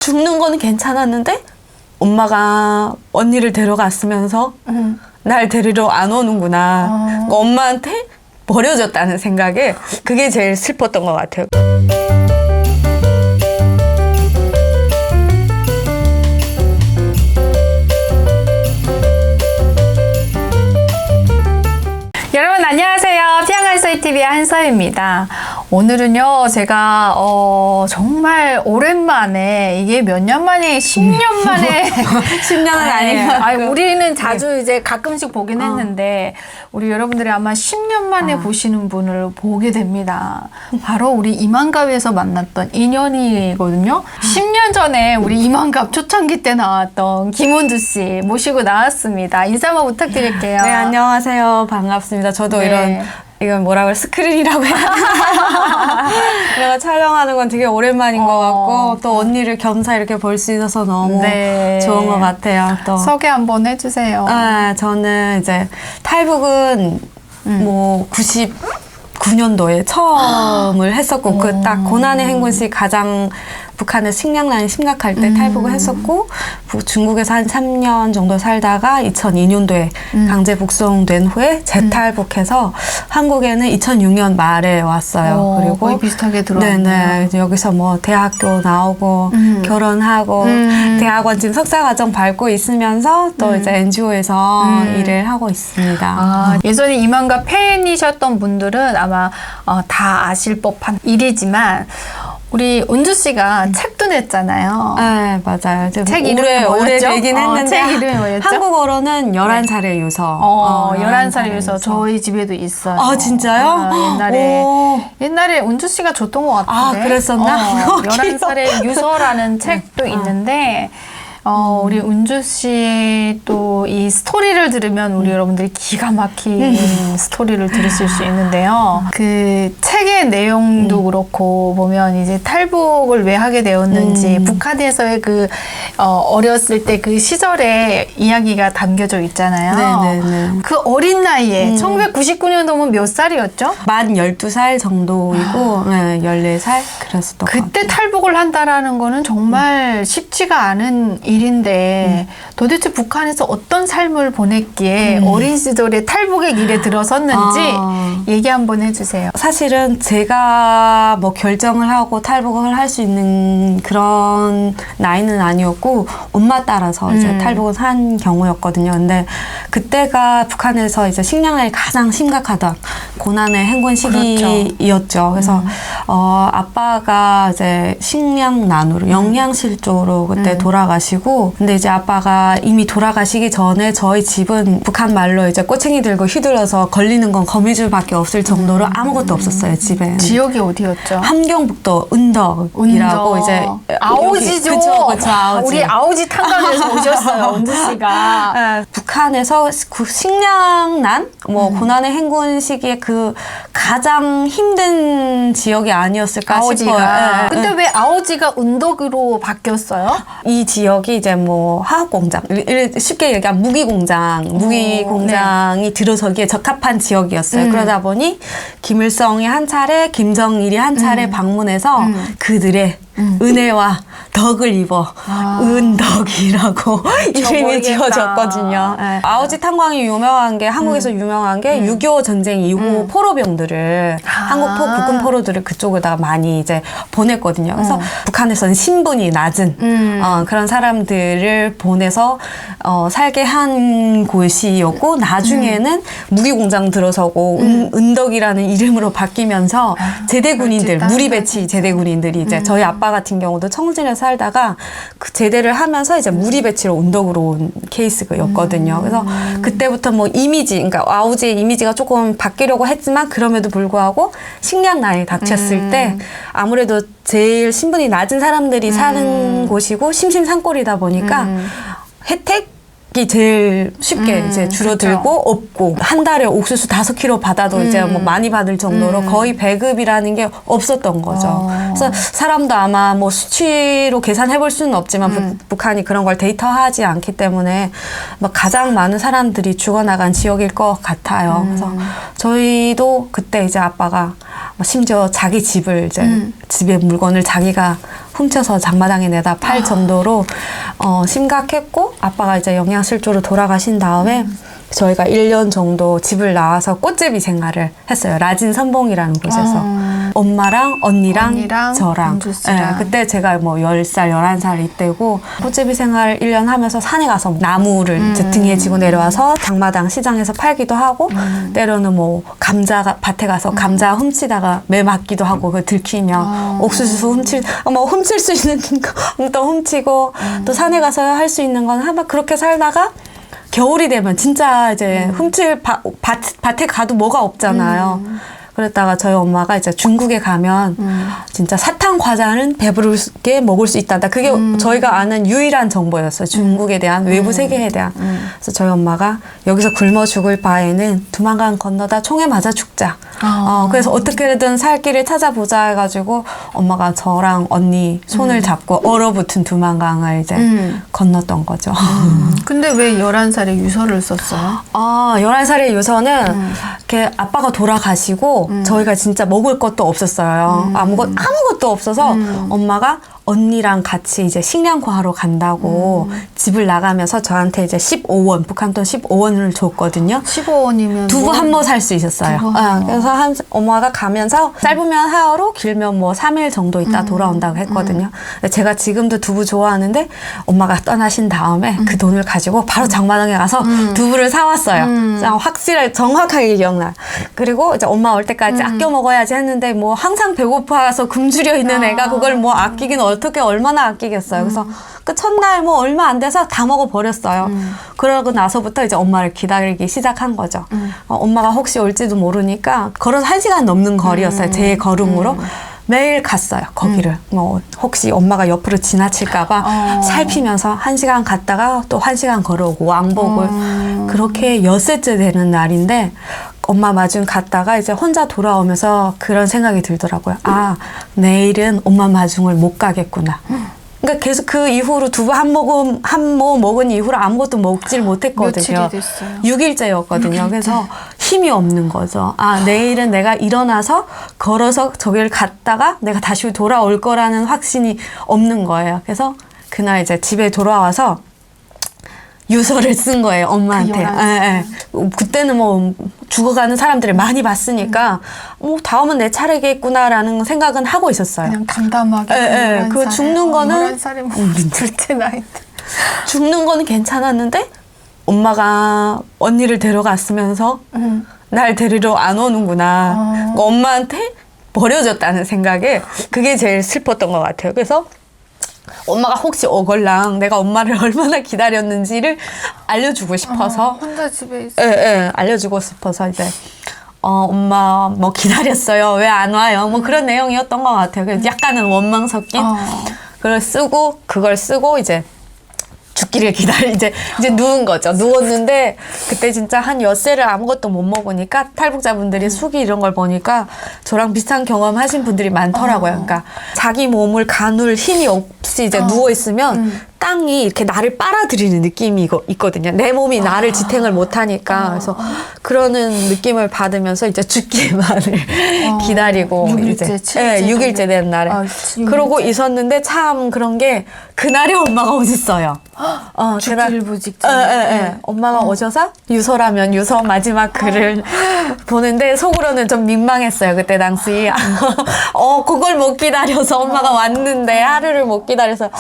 죽는 거는 괜찮았는데 엄마가 언니를 데려갔으면서 날 데리러 안 오는구나. 그러니까 엄마한테 버려졌다는 생각에 그게 제일 슬펐던 것 같아요. 여러분 안녕하세요. 피양갈서이TV의 한서입니다. 오늘은요 제가 정말 오랜만에 이게 몇 년 만에 10년 만에 10년은 아니고 우리는 자주 이제 가끔씩 보긴 했는데 우리 여러분들이 아마 10년 만에 보시는 분을 보게 됩니다. 바로 우리 이만갑에서 만났던 인연이거든요. 10년 전에 우리 이만갑 초창기 때 나왔던 김은주 씨 모시고 나왔습니다. 인사 한번 부탁드릴게요. 네, 안녕하세요. 반갑습니다. 저도 네. 이건 뭐라고 해요? 스크린이라고 해야 되나? 내가 촬영하는 건 되게 오랜만인 것 같고 또 언니를 겸사 이렇게 볼 수 있어서 너무 좋은 것 같아요. 또 소개 한번 해주세요. 저는 이제 탈북은 뭐 99년도에 처음을 했었고 그 딱 고난의 행군시 가장 북한의 식량난이 심각할 때 탈북을 했었고 중국에서 한 3년 정도 살다가 2002년도에 강제 북송된 후에 재탈북해서 한국에는 2006년 말에 왔어요. 그리고 거의 비슷하게 들어왔네요. 네네. 이제 여기서 뭐 대학교 나오고 결혼하고 대학원 지금 석사과정 밟고 있으면서 또 이제 NGO에서 일을 하고 있습니다. 예전에 이만갑 팬이셨던 분들은 아마 다 아실 법한 일이지만 우리 은주 씨가 책도 냈잖아요. 네, 맞아요. 책 이름이 뭐였죠? 오래 되긴 했는데 책 이름이 뭐였죠? 한국어로는 11살의 유서. 11살의 유서 저희 집에도 있어요. 아, 진짜요? 옛날에 은주 씨가 줬던 것 같은데. 그랬었나? 11살의 유서라는 책도 있는데 우리 은주 씨의 또 이 스토리를 들으면 우리 여러분들이 기가 막힌 스토리를 들으실 수 있는데요. 그 책의 내용도 그렇고 보면 이제 탈북을 왜 하게 되었는지 북한에서의 그 어렸을 때 그 시절의 이야기가 담겨져 있잖아요. 네네네. 그 어린 나이에 1999년도면 몇 살이었죠? 만 12살 정도이고 14살 그랬었던 것 같아요. 그때 탈북을 한다라는 거는 정말 쉽지가 않은 일인데 도대체 북한에서 어떤 삶을 보냈기에 어린 시절에 탈북의 길에 들어섰는지 얘기 한번 해주세요. 사실은 제가 뭐 결정을 하고 탈북을 할 수 있는 그런 나이는 아니었고 엄마 따라서 이제 탈북을 한 경우였거든요. 근데 그때가 북한에서 이제 식량난이 가장 심각하던 고난의 행군 시기였죠. 그래서 아빠가 이제 식량난으로 영양실조로 그때 돌아가시고 근데 이제 아빠가 이미 돌아가시기 전에 저희 집은 북한 말로 이제 꼬챙이 들고 휘둘러서 걸리는 건 거미줄밖에 없을 정도로 아무것도 없었어요, 집에. 지역이 어디였죠? 함경북도 은덕이라고 이제 아오지죠. 그쵸, 아오지. 우리 아오지 탄광에서 오셨어요, 은주 씨가. 네, 북한에서 식량난, 고난의 행군 시기에 그 가장 힘든 지역이 아니었을까 아오지가. 싶어요. 근데 왜 아오지가 은덕으로 바뀌었어요? 이 지역이 이제 뭐 화학공장, 쉽게 얘기하면 무기공장이 들어서기에 적합한 지역이었어요. 그러다 보니 김일성이 한 차례, 김정일이 한 차례 방문해서 그들의 은혜와 덕을 입어 은덕이라고 이름이 지어졌거든요. 네. 아오지 탄광이 유명한 게 한국에서 유명한 게 6.25 전쟁 이후 포로병들을 한국 국군 포로들을 그쪽에다 많이 이제 보냈거든요. 그래서 북한에서는 신분이 낮은 그런 사람들을 보내서 살게 한 곳이었고 나중에는 무기공장 들어서고 은덕이라는 이름으로 바뀌면서 제대군인들 무리배치 제대군인들이 이제 저희 아빠 같은 경우도 청진에 살다가 그 제대를 하면서 이제 무리배치로 은덕으로 온 케이스였거든요. 그래서 그때부터 뭐 이미지, 그러니까 아오지의 이미지가 조금 바뀌려고 했지만 그럼에도 불구하고 식량난이 닥쳤을 때 아무래도 제일 신분이 낮은 사람들이 사는 곳이고 심심산골이다 보니까 혜택이 제일 쉽게 이제 줄어들고 그쵸. 없고 한 달에 옥수수 5kg 받아도 이제 뭐 많이 받을 정도로 거의 배급이라는 게 없었던 거죠. 그래서 사람도 아마 뭐 수치로 계산해 볼 수는 없지만 북한이 그런 걸 데이터화하지 않기 때문에 뭐 가장 많은 사람들이 죽어나간 지역일 것 같아요. 그래서 저희도 그때 이제 아빠가 심지어 자기 집을 이제 집에 물건을 자기가 훔쳐서 장마당에 내다 팔 정도로 심각했고 아빠가 이제 영양실조로 돌아가신 다음에 저희가 1년 정도 집을 나와서 꽃제비 생활을 했어요. 라진 선봉이라는 곳에서. 엄마랑 언니랑 저랑. 은주씨랑. 그때 제가 뭐 10살, 11살 이때고 꽃제비 생활 1년 하면서 산에 가서 나무를 이제 등에 지고 내려와서 장마당 시장에서 팔기도 하고 때로는 뭐 감자 밭에 가서 감자 훔치다가 매 맞기도 하고 그거 들키면 옥수수 훔칠 수 있는 거 또 훔치고 또 산에 가서 할 수 있는 건 한번 그렇게 살다가 겨울이 되면 진짜 이제 훔칠 밭에 가도 뭐가 없잖아요. 그랬다가 저희 엄마가 이제 중국에 가면 진짜 사탕 과자는 배부르게 먹을 수 있다. 그게 저희가 아는 유일한 정보였어요. 중국에 대한 외부 세계에 대한. 그래서 저희 엄마가 여기서 굶어 죽을 바에는 두만강 건너다 총에 맞아 죽자. 그래서 어떻게든 살 길을 찾아보자 해가지고 엄마가 저랑 언니 손을 잡고 얼어붙은 두만강을 이제 건넜던 거죠. 근데 왜 11살에 유서를 썼어요? 11살의 유서는 이렇게 아빠가 돌아가시고 저희가 진짜 먹을 것도 없었어요. 아무것도 없어서 엄마가 언니랑 같이 이제 식량 구하러 간다고 집을 나가면서 저한테 이제 15원, 북한돈 15원을 줬거든요. 15원이면 두부 한 모 살 수 있었어요. 그래서 엄마가 가면서 짧으면 하루, 길면 뭐 3일 정도 있다 돌아온다고 했거든요. 근데 제가 지금도 두부 좋아하는데 엄마가 떠나신 다음에 그 돈을 가지고 바로 장마당에 가서 두부를 사왔어요. 확실하게 정확하게 기억나요. 그리고 이제 엄마 올 때까지 아껴 먹어야지 했는데 뭐 항상 배고파서 굶주려 있는 애가 그걸 뭐 아끼긴 어떻게 얼마나 아끼겠어요. 그래서 그 첫날 뭐 얼마 안 돼서 다 먹어버렸어요. 그러고 나서부터 이제 엄마를 기다리기 시작한 거죠. 엄마가 혹시 올지도 모르니까 걸어서 1시간 넘는 거리였어요. 제 걸음으로. 매일 갔어요, 거기를. 뭐, 혹시 엄마가 옆으로 지나칠까봐 살피면서 1시간 갔다가 또 1시간 걸어오고 왕복을. 그렇게 엿새째 되는 날인데, 엄마 마중 갔다가 이제 혼자 돌아오면서 그런 생각이 들더라고요. 내일은 엄마 마중을 못 가겠구나. 그러니까 계속 그 이후로 두부 한 모 먹은 이후로 아무것도 먹질 못했거든요. 며칠이 됐어요? 6일째였거든요. 그래서 힘이 없는 거죠. 내일은 내가 일어나서 걸어서 저기를 갔다가 내가 다시 돌아올 거라는 확신이 없는 거예요. 그래서 그날 이제 집에 돌아와서 유서를 쓴 거예요, 엄마한테. 그때는 뭐 죽어가는 사람들을 많이 봤으니까 다음은 내 차례겠구나라는 생각은 하고 있었어요. 그냥 담담하게. 그 죽는 거는 11살에 뭐 둘째 나이인데. 죽는 거는 괜찮았는데 엄마가 언니를 데려갔으면서 날 데리러 안 오는구나. 그러니까 엄마한테 버려졌다는 생각에 그게 제일 슬펐던 것 같아요. 그래서 엄마가 혹시 오걸랑 내가 엄마를 얼마나 기다렸는지를 알려주고 싶어서 혼자 집에 있어. 알려주고 싶어서 이제 엄마 뭐 기다렸어요. 왜 안 와요? 뭐 그런 내용이었던 것 같아요. 그래서 약간은 원망 섞인 그걸 쓰고 이제 죽기를 이제 누운 거죠. 누웠는데 그때 진짜 한 엿새를 아무것도 못 먹으니까 탈북자분들이 숙이 이런 걸 보니까 저랑 비슷한 경험 하신 분들이 많더라고요. 그러니까 자기 몸을 가눌 힘이 없이 이제 누워 있으면 땅이 이렇게 나를 빨아들이는 느낌이 있거든요. 내 몸이 나를 지탱을 못하니까. 그래서 그러는 느낌을 받으면서 이제 죽기만을 기다리고 6일째, 7일째 6일째 된 날에. 그러고 있었는데 참 그런 게 그날에 엄마가 오셨어요. 죽기를 직전에. 엄마가 오셔서 유서라면 유서 마지막 글을 보는데 속으로는 좀 민망했어요. 그때 당시. 그걸 못 기다려서 엄마가 왔는데 하루를 못 기다려서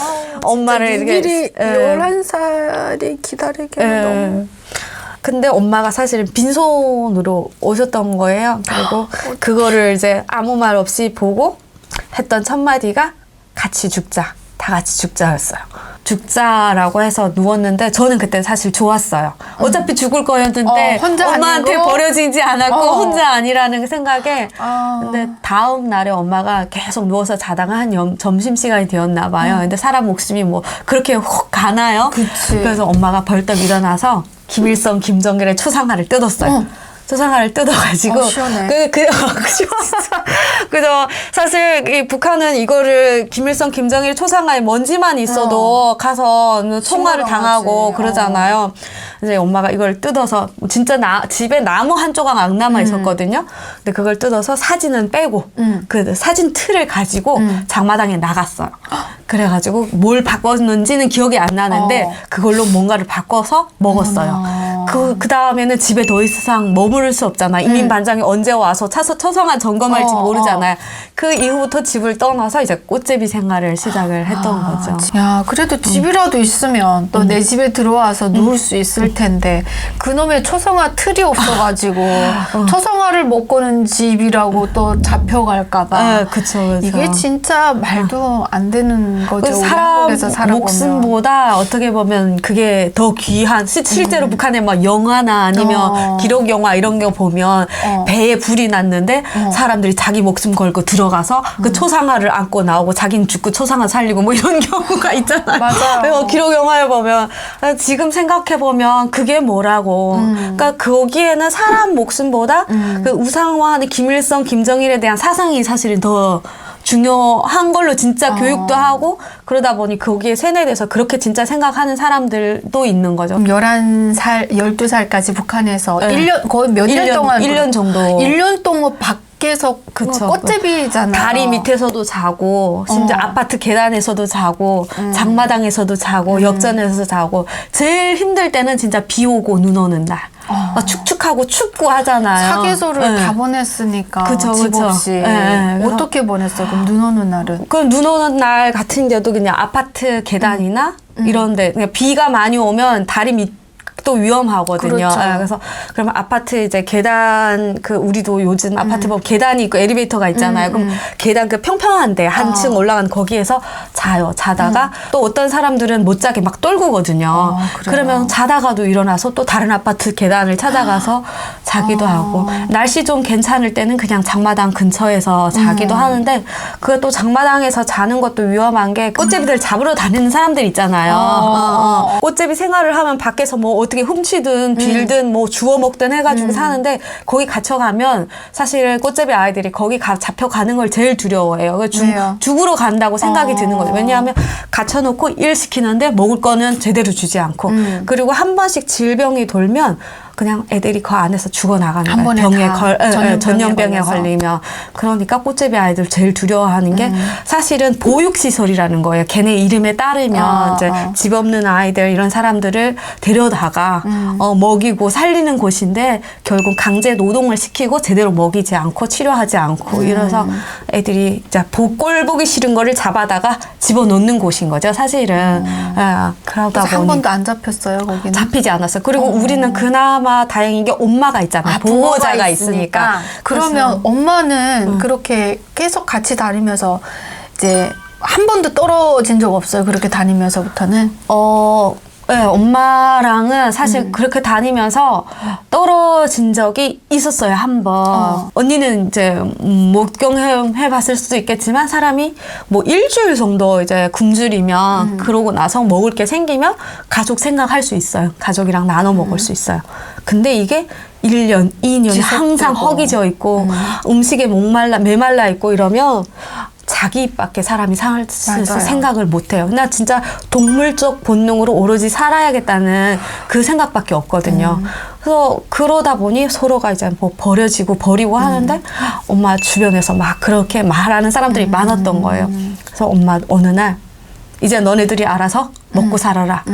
엄마를 이렇게 11살이 기다리기는 너무. 근데 엄마가 사실은 빈손으로 오셨던 거예요. 그리고 그거를 이제 아무 말 없이 보고 했던 첫 마디가 같이 죽자. 다 같이 죽자였어요. 죽자라고 해서 누웠는데 저는 그때 사실 좋았어요. 어차피 죽을 거였는데 혼자 엄마한테 아니고? 버려지지 않았고 혼자 아니라는 생각에 근데 다음 날에 엄마가 계속 누워서 자다가 한 점심시간이 되었나 봐요. 근데 사람 목숨이 뭐 그렇게 혹 가나요? 그치. 그래서 엄마가 벌떡 일어나서 김일성, 김정일의 초상화를 뜯었어요. 초상화를 뜯어가지고 시원해. 그죠. 사실 이 북한은 이거를 김일성, 김정일 초상화에 먼지만 있어도 가서 총알을 당하고 그러잖아요. 이제 엄마가 이걸 뜯어서 진짜 집에 나무 한 조각 안 남아 있었거든요. 근데 그걸 뜯어서 사진은 빼고 그 사진 틀을 가지고 장마당에 나갔어요. 그래가지고 뭘 바꿨는지는 기억이 안 나는데 그걸로 뭔가를 바꿔서 먹었어요. 그 다음에는 집에 더 이상 머무를 수 없잖아. 이민 반장이 언제 와서 처성화 점검할지 모르잖아요. 그 이후부터 집을 떠나서 이제 꽃제비 생활을 시작을 했던 거죠. 야, 그래도 집이라도 있으면 또 내 집에 들어와서 누울 수 있을 텐데 그놈의 초성화 틀이 없어가지고 초성화를 먹고는 집이라고 또 잡혀갈까봐. 네, 그쵸. 이게 진짜 말도 안 되는 거죠. 사람 한국에서 살아보면. 목숨보다 어떻게 보면 그게 더 귀한 실제로 북한에 막 영화나 아니면 기록 영화 이런 거 보면 배에 불이 났는데 사람들이 자기 목숨 걸고 들어가서 그 초상화를 안고 나오고 자기는 죽고 초상화 살리고 뭐 이런 경우가 있잖아요. 맞아요. 기록 영화에 보면 지금 생각해 보면 그게 뭐라고. 그러니까 거기에는 사람 목숨보다 그 우상화하는 김일성, 김정일에 대한 사상이 사실은 더 중요한 걸로 진짜 교육도 하고 그러다 보니 거기에 세뇌돼서 그렇게 진짜 생각하는 사람들도 있는 거죠. 11살, 12살까지 북한에서 1년, 거의 몇 년 동안. 1년 정도. 1년 동안 밖에서 그쵸. 꽃제비잖아요. 다리 밑에서도 자고 심지어 아파트 계단에서도 자고 장마당에서도 자고 역전에서도 자고 제일 힘들 때는 진짜 비 오고 눈 오는 날. 막 축축하고 춥고 하잖아요. 사계절을 다 보냈으니까 그쵸, 집 그쵸. 없이. 네, 어떻게 보냈어요? 그럼 눈 오는 날은? 그럼 눈 오는 날 같은데도 그냥 아파트 계단이나 이런데 그냥 비가 많이 오면 다리 밑 또 위험하거든요. 그렇죠. 그래서 그러면 아파트 이제 계단 그 우리도 요즘 아파트 보면 계단이 있고 엘리베이터가 있잖아요. 그럼 계단 그 평평한데 한층 올라간 거기에서 자요. 자다가 또 어떤 사람들은 못 자게 막 떨구거든요. 그러면 자다가도 일어나서 또 다른 아파트 계단을 찾아가서 자기도 하고 날씨 좀 괜찮을 때는 그냥 장마당 근처에서 자기도 하는데 그게 또 장마당에서 자는 것도 위험한 게 꽃제비들 잡으러 다니는 사람들 있잖아요. 꽃제비 생활을 하면 밖에서 뭐 어떻게 훔치든 빌든 뭐 주워 먹든 해가지고 사는데 거기 갇혀가면 사실 꽃제비 아이들이 거기 잡혀가는 걸 제일 두려워해요. 죽으러 간다고 생각이 드는 거죠. 왜냐하면 갇혀놓고 일 시키는데 먹을 거는 제대로 주지 않고 그리고 한 번씩 질병이 돌면 그냥 애들이 그 안에서 죽어나가는 거예요. 병에 전염병에 걸리면. 그러니까 꽃제비 아이들 제일 두려워하는 게 사실은 보육시설이라는 거예요. 걔네 이름에 따르면 이제 집 없는 아이들 이런 사람들을 데려다가 먹이고 살리는 곳인데 결국 강제 노동을 시키고 제대로 먹이지 않고 치료하지 않고 이래서 애들이 이제 꼴 보기 싫은 거를 잡아다가 집어넣는 곳인 거죠. 사실은. 그러다 보니 한 번도 안 잡혔어요, 거기는? 잡히지 않았어요. 그리고 우리는 그나마 다행인 게 엄마가 있잖아요. 보호자가 있으니까. 그러면 엄마는 그렇게 계속 같이 다니면서 이제 한 번도 떨어진 적 없어요? 그렇게 다니면서부터는? 네, 엄마랑은 사실 그렇게 다니면서 떨어진 적이 있었어요, 한 번. 언니는 이제 못 경험해봤을 수도 있겠지만 사람이 뭐 일주일 정도 이제 굶주리면 그러고 나서 먹을 게 생기면 가족 생각할 수 있어요. 가족이랑 나눠 먹을 수 있어요. 근데 이게 1년, 2년이 항상 허기져 있고 음식에 메말라 있고 이러면 자기밖에 사람이 살 생각을 못해요. 나 진짜 동물적 본능으로 오로지 살아야겠다는 그 생각밖에 없거든요. 그래서 그러다 보니 서로가 이제 뭐 버리고 하는데 엄마 주변에서 막 그렇게 말하는 사람들이 많았던 거예요. 그래서 엄마 어느 날 이제 너네들이 알아서 먹고 살아라.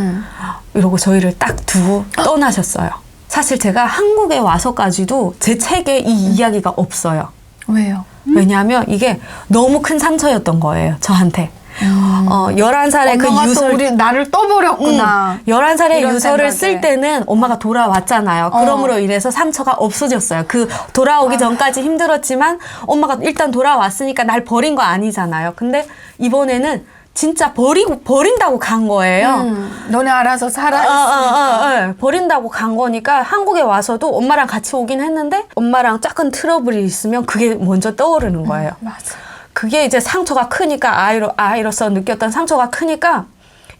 이러고 저희를 딱 두고 떠나셨어요. 사실 제가 한국에 와서까지도 제 책에 이 이야기가 없어요. 왜요? 왜냐하면 이게 너무 큰 상처였던 거예요, 저한테. 11살에 그 유서 우리 나를 떠버렸구나. 11살에 이런 유서를 생각에. 쓸 때는 엄마가 돌아왔잖아요. 그러므로 인해서 상처가 없어졌어요. 그 돌아오기 전까지 힘들었지만 엄마가 일단 돌아왔으니까 날 버린 거 아니잖아요. 근데 이번에는 진짜 버린다고 간 거예요. 너네 알아서 살아. 버린다고 간 거니까 한국에 와서도 엄마랑 같이 오긴 했는데 엄마랑 작은 트러블이 있으면 그게 먼저 떠오르는 거예요. 맞아. 그게 이제 상처가 크니까 아이로서 느꼈던 상처가 크니까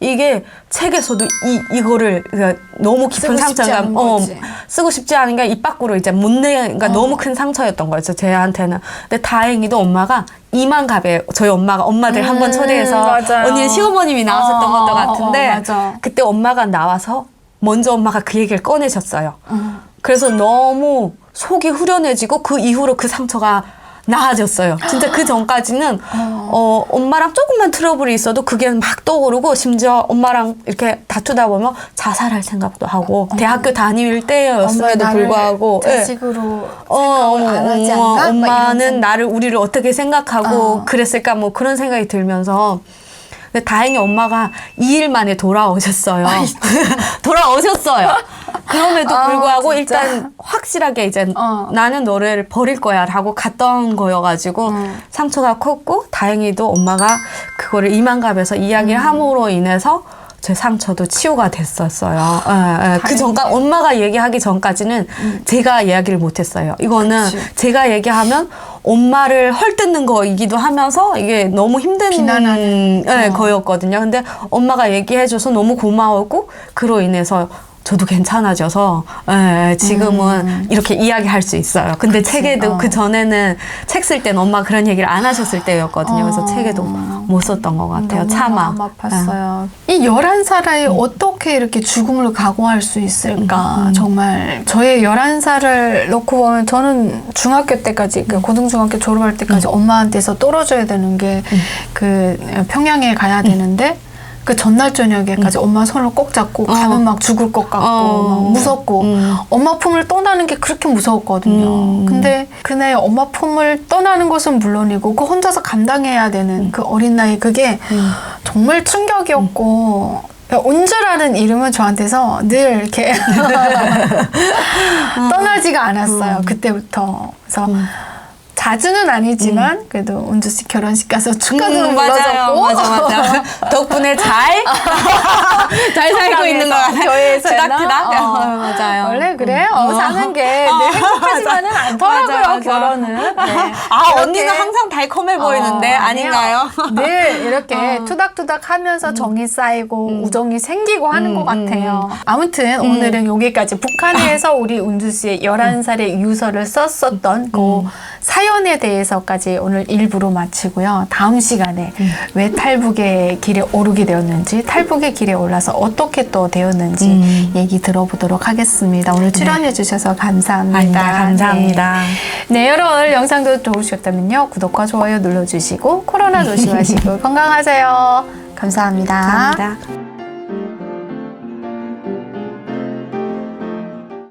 이게 책에서도 이거를 그러니까 너무 깊은 상처가 쓰고 싶지 않은 게 입 밖으로 이제 못 그러니까 너무 큰 상처였던 거였죠, 제한테는. 근데 다행히도 엄마가 이만갑에 저희 엄마가 엄마들 한 번 초대해서 맞아요. 언니는 시어머님이 나왔었던 것도 같은데 맞아. 그때 엄마가 나와서 먼저 엄마가 그 얘기를 꺼내셨어요. 그래서 너무 속이 후련해지고 그 이후로 그 상처가 나아졌어요. 진짜 그 전까지는 엄마랑 조금만 트러블이 있어도 그게 막 떠오르고 심지어 엄마랑 이렇게 다투다 보면 자살할 생각도 하고 대학교 다닐 때였음에도 불구하고 자식으로 생각을 안 하지 않나? 엄마는 우리를 어떻게 생각하고 그랬을까 뭐 그런 생각이 들면서 근데 다행히 엄마가 2일 만에 돌아오셨어요. 돌아오셨어요. 그럼에도 불구하고 진짜? 일단 확실하게 이제 나는 너를 버릴 거야 라고 갔던 거여가지고 상처가 컸고 다행히도 엄마가 그거를 이만갑에서 이야기를 함으로 인해서 제 상처도 치유가 됐었어요. 그 전까 엄마가 얘기하기 전까지는 제가 이야기를 못했어요. 이거는 그치. 제가 얘기하면 엄마를 헐뜯는 거이기도 하면서 이게 너무 힘든 비난하는 거였거든요. 근데 엄마가 얘기해줘서 너무 고마웠고 그로 인해서 저도 괜찮아져서 지금은 이렇게 이야기할 수 있어요. 근데 책에도 그 전에는 책 쓸 때는 엄마 그런 얘기를 안 하셨을 때였거든요. 그래서 책에도 못 썼던 것 같아요. 너무 차마. 마음 아팠어요. 이 11살에 어떻게 이렇게 죽음을 각오할 수 있을까? 정말 저의 11살을 놓고 보면 저는 중학교 때까지 그 고등중학교 졸업할 때까지 엄마한테서 떨어져야 되는 게 그 평양에 가야 되는데 그 전날 저녁에까지 엄마 손을 꼭 잡고 가면 막 죽을 것 같고 막 무섭고 엄마 품을 떠나는 게 그렇게 무서웠거든요. 근데 그날 엄마 품을 떠나는 것은 물론이고 그 혼자서 감당해야 되는 그 어린 나이 그게 정말 충격이었고 운주라는 이름은 저한테서 늘 이렇게 떠나지가 않았어요. 그때부터. 그래서 자주는 아니지만 그래도 운주 씨 결혼식 가서 축가도 불러줬고 맞아. 덕분에 잘 살고 있는 것 같아요. 교회에서 투닥투닥. 맞아요. 원래 그래요. 사는 게 늘 행복하지만은 않더라고요. 맞아. 결혼은. 네. 언니는 항상 달콤해 보이는데 아닌가요? 늘 이렇게 투닥투닥 하면서 정이 쌓이고 우정이 생기고 하는 것 같아요. 아무튼 오늘은 여기까지 북한에서 우리 운주 씨의 11살의 유서를 썼었던 그 사연에 대해서까지 오늘 일부로 마치고요. 다음 시간에 왜 탈북의 길에 오르게 되었는지, 탈북의 길에 올라서 어떻게 또 되었는지 얘기 들어보도록 하겠습니다. 오늘 출연해 주셔서 감사합니다. 감사합니다. 네, 여러분 오늘 영상도 좋으셨다면요. 구독과 좋아요 눌러주시고 코로나 조심하시고 건강하세요. 감사합니다. 감사합니다.